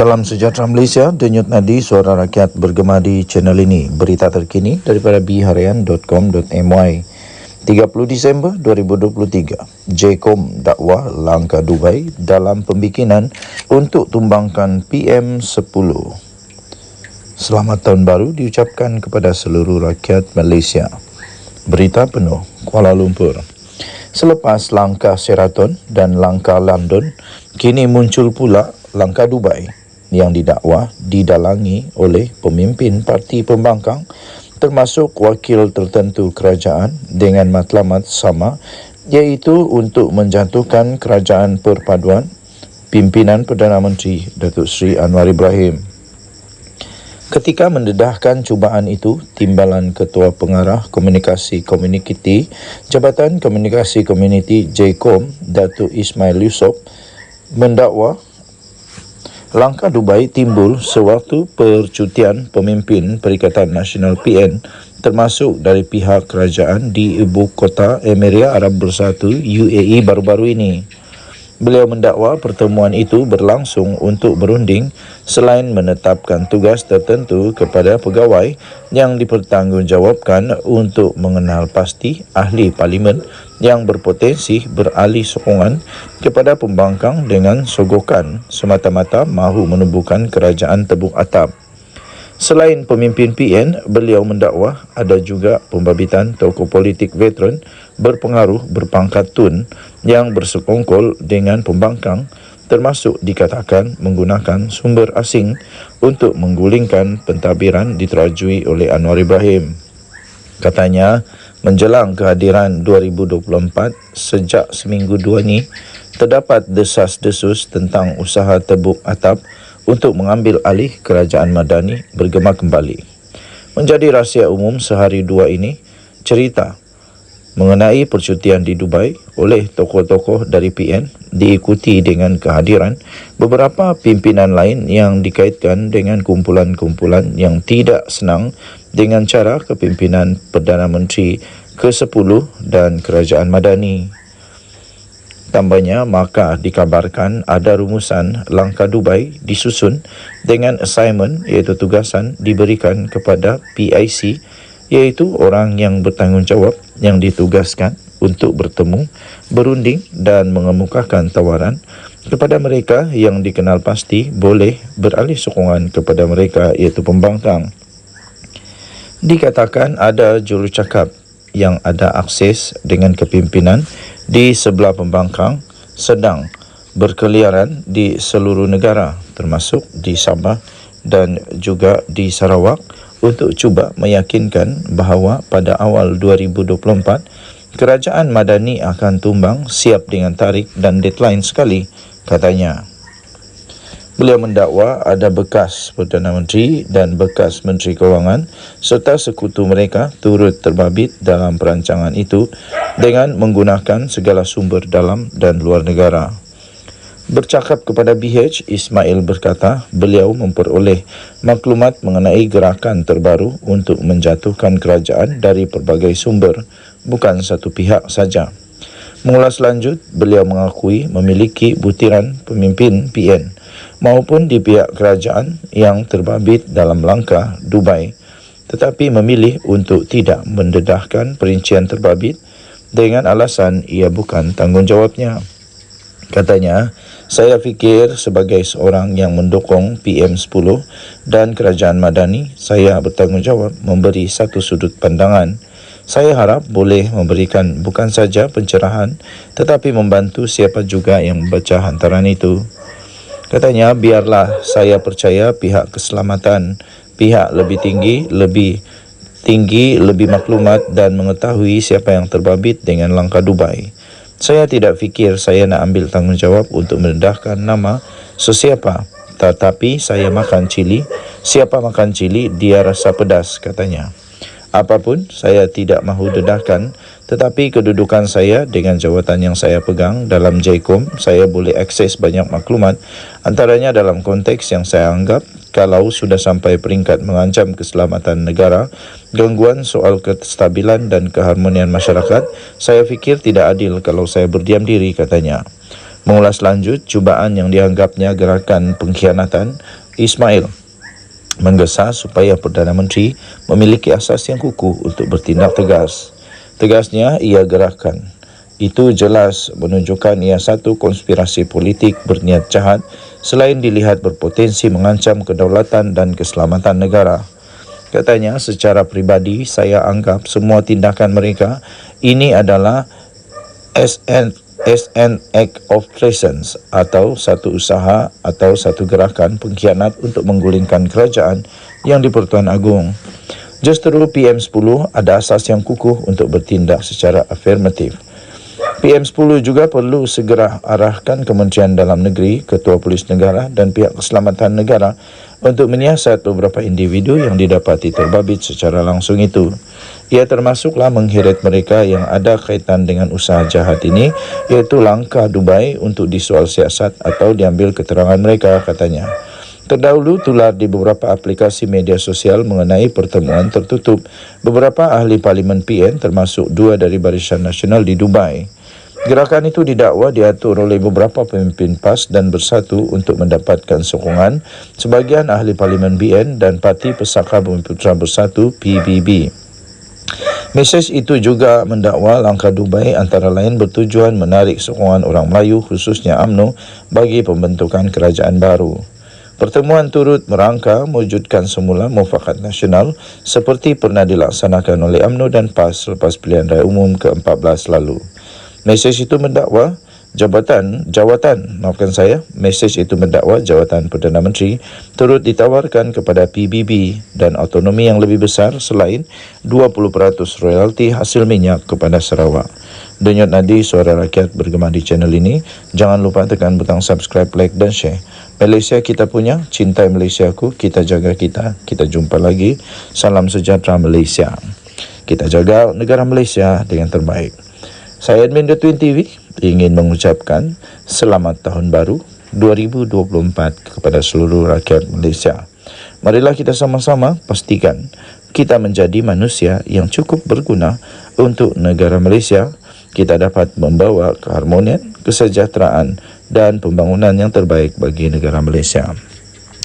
Salam sejahtera Malaysia, Denyut Nadi Suara Rakyat bergema di channel ini. Berita terkini daripada bharian.com.my 30 Disember 2023. JCOM dakwa langkah Dubai dalam pembikinan untuk tumbangkan PM10. Selamat Tahun Baru diucapkan kepada seluruh rakyat Malaysia. Berita penuh Kuala Lumpur. Selepas langkah Sheraton dan langkah London, kini muncul pula langkah Dubai yang didakwa didalangi oleh pemimpin parti pembangkang termasuk wakil tertentu kerajaan dengan matlamat sama, iaitu untuk menjatuhkan kerajaan perpaduan pimpinan Perdana Menteri Datuk Seri Anwar Ibrahim. Ketika mendedahkan cubaan itu, Timbalan Ketua Pengarah Komunikasi Komuniti Jabatan Komunikasi Komuniti JCOM Datuk Ismail Yusof mendakwa langkah Dubai timbul sewaktu percutian pemimpin Perikatan Nasional PN termasuk dari pihak kerajaan di ibu kota Emirat Arab Bersatu UAE baru-baru ini. Beliau mendakwa pertemuan itu berlangsung untuk berunding selain menetapkan tugas tertentu kepada pegawai yang dipertanggungjawabkan untuk mengenal pasti ahli parlimen yang berpotensi beralih sokongan kepada pembangkang dengan sogokan semata-mata mahu menubuhkan kerajaan tebuk atap. Selain pemimpin PN, beliau mendakwa ada juga pembabitan tokoh politik veteran berpengaruh berpangkat tun yang bersekongkol dengan pembangkang, termasuk dikatakan menggunakan sumber asing untuk menggulingkan pentadbiran diterajui oleh Anwar Ibrahim. Katanya, menjelang kehadiran 2024, sejak seminggu dua ni, terdapat desas-desus tentang usaha tebuk atap untuk mengambil alih kerajaan Madani bergema kembali. Menjadi rahsia umum sehari dua ini, cerita mengenai percutian di Dubai oleh tokoh-tokoh dari PN diikuti dengan kehadiran beberapa pimpinan lain yang dikaitkan dengan kumpulan-kumpulan yang tidak senang dengan cara kepimpinan Perdana Menteri ke-10 dan Kerajaan Madani. Tambahnya, maka dikabarkan ada rumusan langkah Dubai disusun dengan assignment iaitu tugasan diberikan kepada PIC, iaitu orang yang bertanggungjawab yang ditugaskan untuk bertemu, berunding dan mengemukakan tawaran kepada mereka yang dikenal pasti boleh beralih sokongan kepada mereka iaitu pembangkang. Dikatakan ada jurucakap yang ada akses dengan kepimpinan di sebelah pembangkang sedang berkeliaran di seluruh negara termasuk di Sabah dan juga di Sarawak untuk cuba meyakinkan bahawa pada awal 2024 kerajaan Madani akan tumbang siap dengan tarikh dan deadline sekali, katanya. Beliau mendakwa ada bekas Perdana Menteri dan bekas Menteri Kewangan serta sekutu mereka turut terbabit dalam perancangan itu dengan menggunakan segala sumber dalam dan luar negara. Bercakap kepada BH, Ismail berkata beliau memperoleh maklumat mengenai gerakan terbaru untuk menjatuhkan kerajaan dari pelbagai sumber, bukan satu pihak saja. Mengulas lanjut, beliau mengakui memiliki butiran pemimpin PN maupun di pihak kerajaan yang terbabit dalam langkah Dubai, tetapi memilih untuk tidak mendedahkan perincian terbabit dengan alasan ia bukan tanggungjawabnya. Katanya, saya fikir sebagai seorang yang mendukung PM10 dan kerajaan Madani, saya bertanggungjawab memberi satu sudut pandangan. Saya harap boleh memberikan bukan saja pencerahan tetapi membantu siapa juga yang membaca hantaran itu. Katanya, biarlah saya percaya pihak keselamatan, pihak lebih tinggi, lebih maklumat dan mengetahui siapa yang terbabit dengan langkah Dubai. Saya tidak fikir saya nak ambil tanggungjawab untuk mendedahkan nama sesiapa, tetapi saya makan cili. Siapa makan cili, dia rasa pedas, katanya. Apapun, saya tidak mahu dedahkan, tetapi kedudukan saya dengan jawatan yang saya pegang dalam JKOM, saya boleh akses banyak maklumat, antaranya dalam konteks yang saya anggap kalau sudah sampai peringkat mengancam keselamatan negara, gangguan soal kestabilan dan keharmonian masyarakat, saya fikir tidak adil kalau saya berdiam diri, katanya. Mengulas lanjut cubaan yang dianggapnya gerakan pengkhianatan, Ismail menggesa supaya Perdana Menteri memiliki asas yang kukuh untuk bertindak tegas. Tegasnya, ia gerahkan. Itu jelas menunjukkan ia satu konspirasi politik berniat jahat selain dilihat berpotensi mengancam kedaulatan dan keselamatan negara. Katanya, secara pribadi saya anggap semua tindakan mereka ini adalah an act of treason atau satu usaha atau satu gerakan pengkhianat untuk menggulingkan kerajaan yang di-Pertuan Agong. Justru PM10 ada asas yang kukuh untuk bertindak secara afirmatif. PM10 juga perlu segera arahkan Kementerian Dalam Negeri, Ketua Polis Negara dan pihak keselamatan negara untuk menyiasat beberapa individu yang didapati terbabit secara langsung itu. Ia termasuklah mengheret mereka yang ada kaitan dengan usaha jahat ini, iaitu langkah Dubai untuk disoal siasat atau diambil keterangan mereka, katanya. Terdahulu tular di beberapa aplikasi media sosial mengenai pertemuan tertutup beberapa ahli Parlimen PN termasuk 2 dari Barisan Nasional di Dubai. Gerakan itu didakwa diatur oleh beberapa pemimpin PAS dan Bersatu untuk mendapatkan sokongan sebagian ahli Parlimen BN dan Parti Pesaka Bumiputera Bersatu PBB. Mesej itu juga mendakwa langkah Dubai antara lain bertujuan menarik sokongan orang Melayu khususnya UMNO bagi pembentukan kerajaan baru. Pertemuan turut merangka mewujudkan semula mufakat nasional seperti pernah dilaksanakan oleh UMNO dan PAS selepas pilihan raya umum ke-14 lalu. Mesej itu mendakwa jawatan Perdana Menteri turut ditawarkan kepada PBB dan autonomi yang lebih besar selain 20% royalti hasil minyak kepada Sarawak. Denyut nadi suara rakyat bergema di channel ini. Jangan lupa tekan butang subscribe, like dan share. Malaysia kita punya, cintai Malaysiaku, kita jaga kita. Kita jumpa lagi. Salam sejahtera Malaysia. Kita jaga negara Malaysia dengan terbaik. Saya Admin The Twin TV ingin mengucapkan selamat tahun baru 2024 kepada seluruh rakyat Malaysia. Marilah kita sama-sama pastikan kita menjadi manusia yang cukup berguna untuk negara Malaysia. Kita dapat membawa keharmonian, kesejahteraan dan pembangunan yang terbaik bagi negara Malaysia.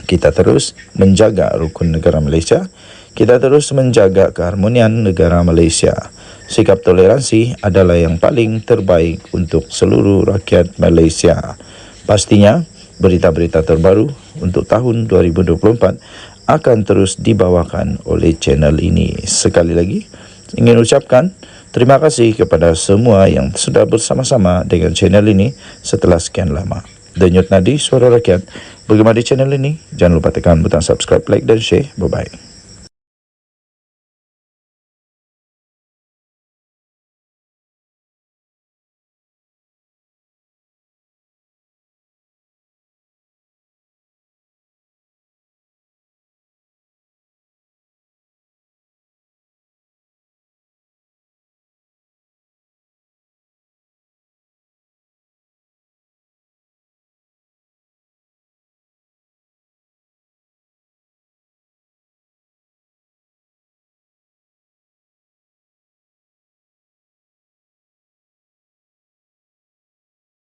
Kita terus menjaga rukun negara Malaysia. Kita terus menjaga keharmonian negara Malaysia. Sikap toleransi adalah yang paling terbaik untuk seluruh rakyat Malaysia. Pastinya, berita-berita terbaru untuk tahun 2024 akan terus dibawakan oleh channel ini. Sekali lagi, ingin ucapkan terima kasih kepada semua yang sudah bersama-sama dengan channel ini setelah sekian lama. Denyut nadi suara rakyat bergema di channel ini. Jangan lupa tekan butang subscribe, like dan share. Bye-bye.